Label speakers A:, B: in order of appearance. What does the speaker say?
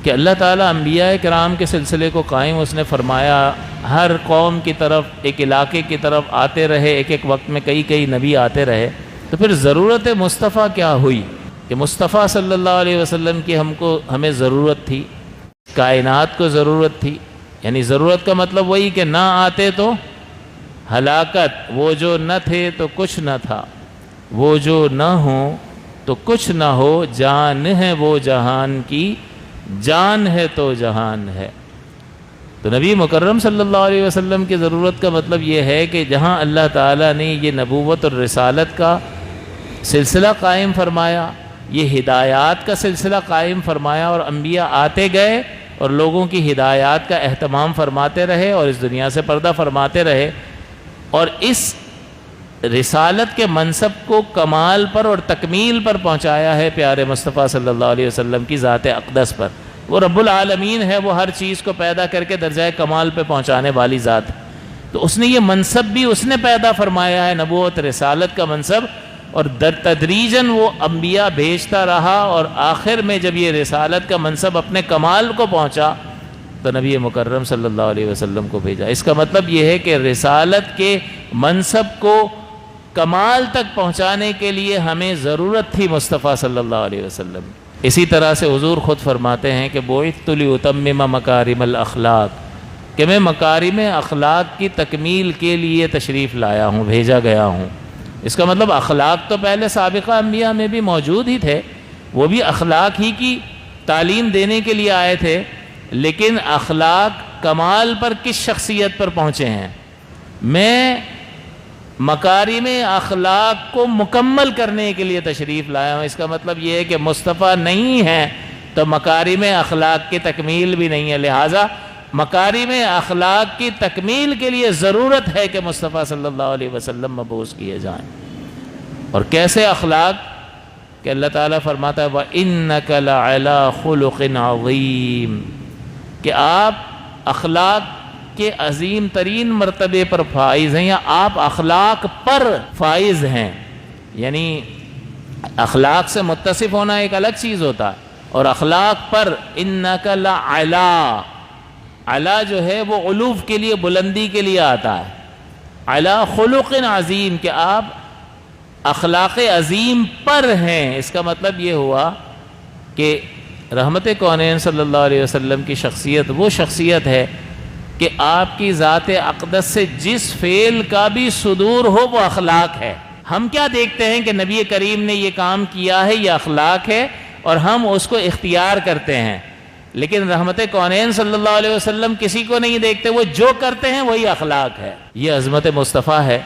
A: کہ اللہ تعالیٰ انبیاء کرام کے سلسلے کو قائم اس نے فرمایا، ہر قوم کی طرف، ایک علاقے کی طرف آتے رہے، ایک ایک وقت میں کئی نبی آتے رہے، تو پھر ضرورت مصطفیٰ کیا ہوئی کہ مصطفیٰ صلی اللہ علیہ وسلم کی ہمیں ضرورت تھی، کائنات کو ضرورت تھی۔ یعنی ضرورت کا مطلب وہی کہ نہ آتے تو ہلاکت، وہ جو نہ تھے تو کچھ نہ تھا، وہ جو نہ ہوں تو کچھ نہ ہو، جان ہے وہ جہان کی، جان ہے تو جہان ہے۔ تو نبی مکرم صلی اللہ علیہ وسلم کی ضرورت کا مطلب یہ ہے کہ جہاں اللہ تعالیٰ نے یہ نبوت اور رسالت کا سلسلہ قائم فرمایا، یہ ہدایات کا سلسلہ قائم فرمایا، اور انبیاء آتے گئے اور لوگوں کی ہدایات کا اہتمام فرماتے رہے اور اس دنیا سے پردہ فرماتے رہے، اور اس رسالت کے منصب کو کمال پر اور تکمیل پر پہنچایا ہے پیارے مصطفیٰ صلی اللہ علیہ وسلم کی ذات اقدس پر۔ وہ رب العالمین ہے، وہ ہر چیز کو پیدا کر کے درجہ کمال پہ پہنچانے والی ذات ہے، تو اس نے یہ منصب بھی اس نے پیدا فرمایا ہے، نبوت رسالت کا منصب، اور تدریجاً وہ انبیاء بھیجتا رہا، اور آخر میں جب یہ رسالت کا منصب اپنے کمال کو پہنچا تو نبی مکرم صلی اللہ علیہ وسلم کو بھیجا۔ اس کا مطلب یہ ہے کہ رسالت کے منصب کو کمال تک پہنچانے کے لیے ہمیں ضرورت تھی مصطفیٰ صلی اللہ علیہ وسلم۔ اسی طرح سے حضور خود فرماتے ہیں کہ بعثت لأتمم مکارم الاخلاق، کہ میں مکارم اخلاق کی تکمیل کے لیے تشریف لایا ہوں، بھیجا گیا ہوں۔ اس کا مطلب اخلاق تو پہلے سابقہ انبیاء میں بھی موجود ہی تھے، وہ بھی اخلاق ہی کی تعلیم دینے کے لیے آئے تھے، لیکن اخلاق کمال پر کس شخصیت پر پہنچے ہیں؟ میں مکارم اخلاق کو مکمل کرنے کے لیے تشریف لایا ہوں۔ اس کا مطلب یہ ہے کہ مصطفیٰ نہیں ہے تو مکارم اخلاق کی تکمیل بھی نہیں ہے، لہٰذا مکارم اخلاق کی تکمیل کے لیے ضرورت ہے کہ مصطفیٰ صلی اللہ علیہ وسلم مبعوث کیے جائیں۔ اور کیسے اخلاق کہ اللہ تعالیٰ فرماتا ہے وَإِنَّكَ لَعَلَىٰ خُلُقٍ عَظِيمٍ، کہ آپ اخلاق کے عظیم ترین مرتبے پر فائز ہیں، یا آپ اخلاق پر فائز ہیں۔ یعنی اخلاق سے متصف ہونا ایک الگ چیز ہوتا ہے، اور اخلاق پر اِنَّكَ لَعَلَىٰ، علا جو ہے وہ علوف کے لیے، بلندی کے لیے آتا ہے، عَلَىٰ خُلُقٍ عظیم، کہ آپ اخلاق عظیم پر ہیں۔ اس کا مطلب یہ ہوا کہ رحمت کونین صلی اللہ علیہ وسلم کی شخصیت وہ شخصیت ہے کہ آپ کی ذات اقدس سے جس فعل کا بھی صدور ہو وہ اخلاق ہے۔ ہم کیا دیکھتے ہیں کہ نبی کریم نے یہ کام کیا ہے، یہ اخلاق ہے، اور ہم اس کو اختیار کرتے ہیں، لیکن رحمت کونین صلی اللہ علیہ وسلم کسی کو نہیں دیکھتے، وہ جو کرتے ہیں وہی اخلاق ہے۔ یہ عظمت مصطفیٰ ہے۔